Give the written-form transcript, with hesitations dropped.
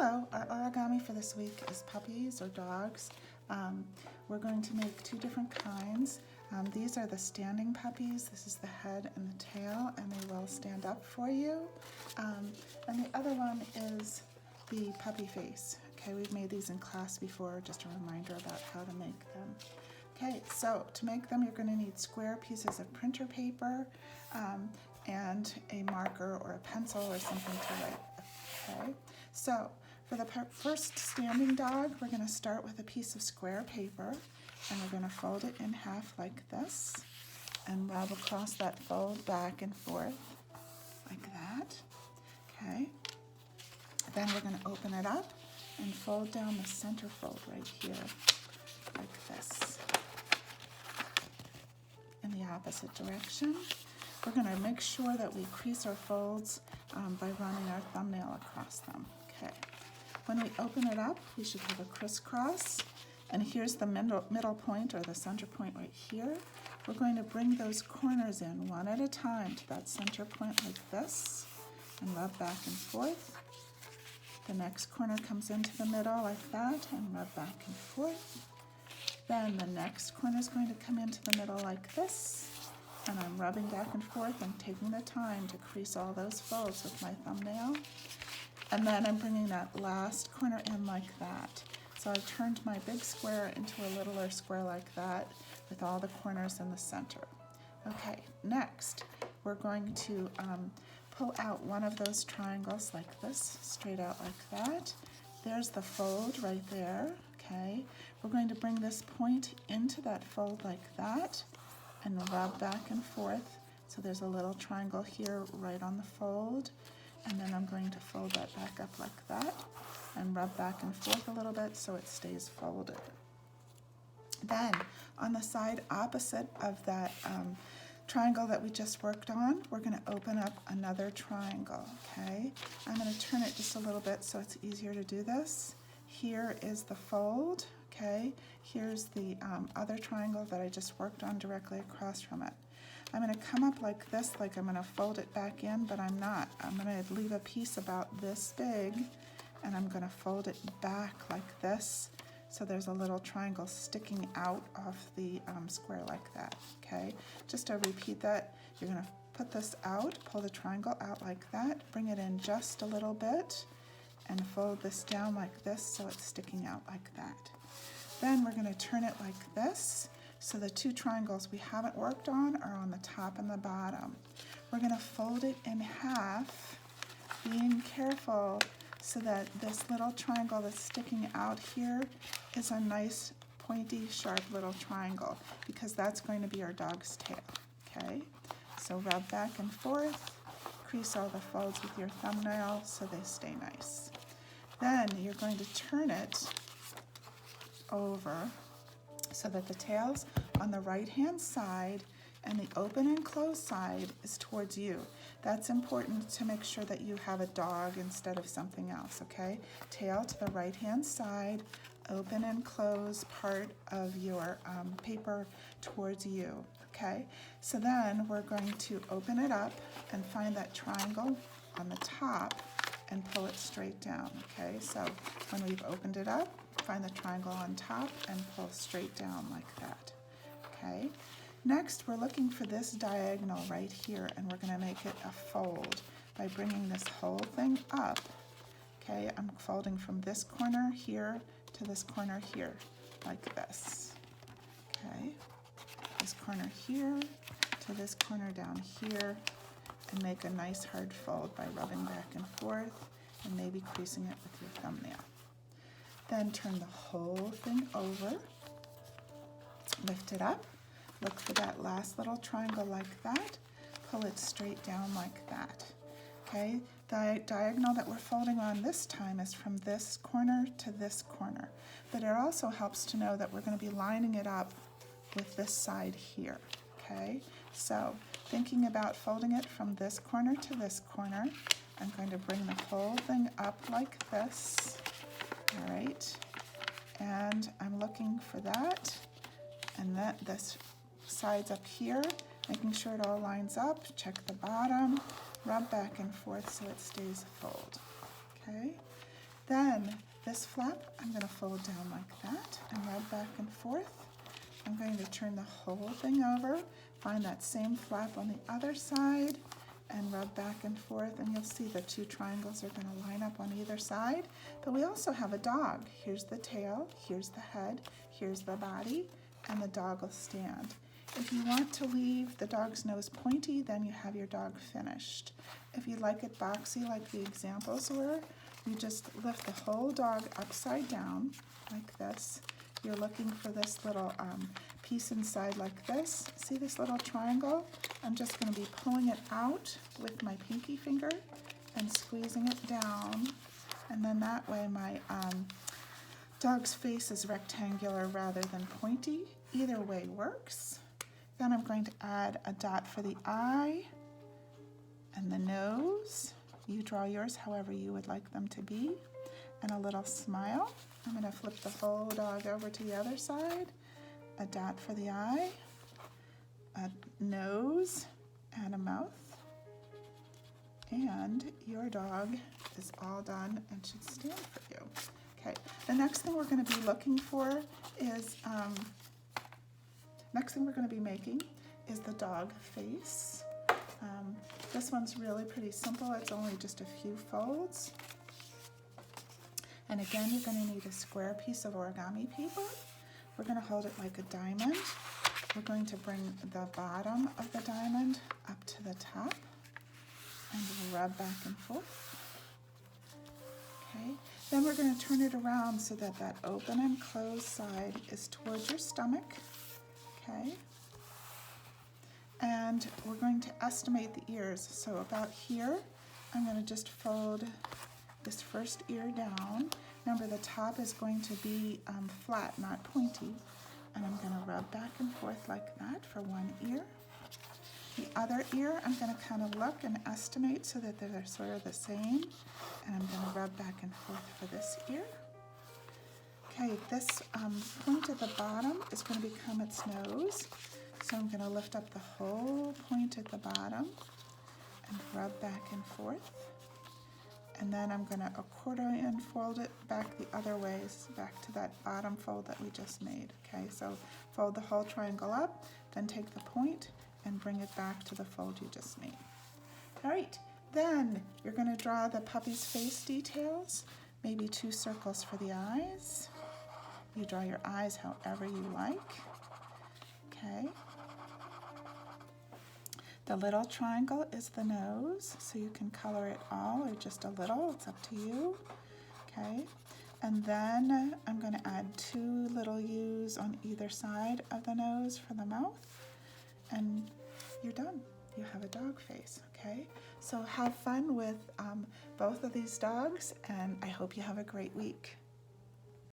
Hello, our origami for this week is puppies or dogs. We're going to make two different kinds. These are the standing puppies. This is the head and the tail, and they will stand up for you. And the other one is the puppy face. Okay, we've made these in class before, just a reminder about how to make them. Okay, so to make them, you're going to need square pieces of printer paper and a marker or a pencil or something to write. Okay, so for the first standing dog, we're going to start with a piece of square paper, and we're going to fold it in half like this and rub across that fold back and forth like that. Okay, then we're going to open it up and fold down the center fold right here like this in the opposite direction. We're going to make sure that we crease our folds by running our thumbnail across them. Okay. When we open it up, we should have a crisscross, and here's the middle point or the center point right here. We're going to bring those corners in one at a time to that center point like this and rub back and forth. The next corner comes into the middle like that and rub back and forth. Then the next corner is going to come into the middle like this, and I'm rubbing back and forth and taking the time to crease all those folds with my thumbnail. And then I'm bringing that last corner in like that. So I've turned my big square into a littler square like that with all the corners in the center. Okay, next we're going to pull out one of those triangles like this, straight out like that. There's the fold right there, okay? We're going to bring this point into that fold like that and rub back and forth. So there's a little triangle here right on the fold, and then I'm going to fold that back up like that and rub back and forth a little bit so it stays folded. Then on the side opposite of that triangle that we just worked on, we're going to open up another triangle, okay? I'm going to turn it just a little bit so it's easier to do this. Here is the fold, okay? Here's the other triangle that I just worked on directly across from it. I'm going to come up like this, like I'm going to fold it back in, but I'm not. I'm going to leave a piece about this big, and I'm going to fold it back like this, so there's a little triangle sticking out of the square like that, okay? Just to repeat that, you're going to put this out, pull the triangle out like that, bring it in just a little bit, and fold this down like this so it's sticking out like that. Then we're going to turn it like this, so the two triangles we haven't worked on are on the top and the bottom. We're going to fold it in half, being careful so that this little triangle that's sticking out here is a nice pointy sharp little triangle, because that's going to be our dog's tail, okay? So rub back and forth, crease all the folds with your thumbnail so they stay nice. Then you're going to turn it over so that the tail's on the right-hand side and the open and closed side is towards you. That's important to make sure that you have a dog instead of something else, okay? Tail to the right-hand side, open and close part of your paper towards you, okay? So then we're going to open it up and find that triangle on the top and pull it straight down, okay? So when we've opened it up, find the triangle on top and pull straight down like that, okay? Next, we're looking for this diagonal right here, and we're gonna make it a fold by bringing this whole thing up, okay? I'm folding from this corner here to this corner here, like this, okay? This corner here to this corner down here, and make a nice hard fold by rubbing back and forth and maybe creasing it with your thumbnail. Then turn the whole thing over, lift it up, look for that last little triangle like that, pull it straight down like that, okay? The diagonal that we're folding on this time is from this corner to this corner, but it also helps to know that we're going to be lining it up with this side here, okay? So thinking about folding it from this corner to this corner, I'm going to bring the whole thing up like this, all right? And I'm looking for that, and that this side's up here, making sure it all lines up, check the bottom, rub back and forth so it stays a fold, okay? Then this flap, I'm going to fold down like that and rub back and forth. I'm going to turn the whole thing over, find that same flap on the other side, and rub back and forth, and you'll see the two triangles are going to line up on either side. But we also have a dog. Here's the tail, here's the head, here's the body, and the dog will stand. If you want to leave the dog's nose pointy, then you have your dog finished. If you like it boxy like the examples were, you just lift the whole dog upside down like this. You're looking for this little piece inside like this. See this little triangle? I'm just going to be pulling it out with my pinky finger and squeezing it down. And then that way my dog's face is rectangular rather than pointy. Either way works. Then I'm going to add a dot for the eye and the nose. You draw yours however you would like them to be. And a little smile. I'm going to flip the whole dog over to the other side. A dot for the eye, a nose, and a mouth. And your dog is all done and should stand for you. Okay, the next thing we're going to be looking for is, next thing we're going to be making is the dog face. This one's really pretty simple. It's only just a few folds. And again, you're going to need a square piece of origami paper. We're going to hold it like a diamond. We're going to bring the bottom of the diamond up to the top and rub back and forth. Okay, then we're going to turn it around so that that open and closed side is towards your stomach. Okay, and we're going to estimate the ears. So about here, I'm going to just fold this first ear down. Remember, the top is going to be flat, not pointy. And I'm going to rub back and forth like that for one ear. The other ear, I'm going to kind of look and estimate so that they're sort of the same. And I'm going to rub back and forth for this ear. Okay, this point at the bottom is going to become its nose. So I'm going to lift up the whole point at the bottom and rub back and forth. And then I'm going to accordion fold it back the other ways, back to that bottom fold that we just made. Okay, so fold the whole triangle up, then take the point and bring it back to the fold you just made. All right, then you're going to draw the puppy's face details, maybe 2 circles for the eyes. You draw your eyes however you like. Okay. The little triangle is the nose, so you can color it all or just a little, it's up to you. Okay, and then I'm going to add 2 little U's on either side of the nose for the mouth, and you're done. You have a dog face, okay? So have fun with both of these dogs, and I hope you have a great week.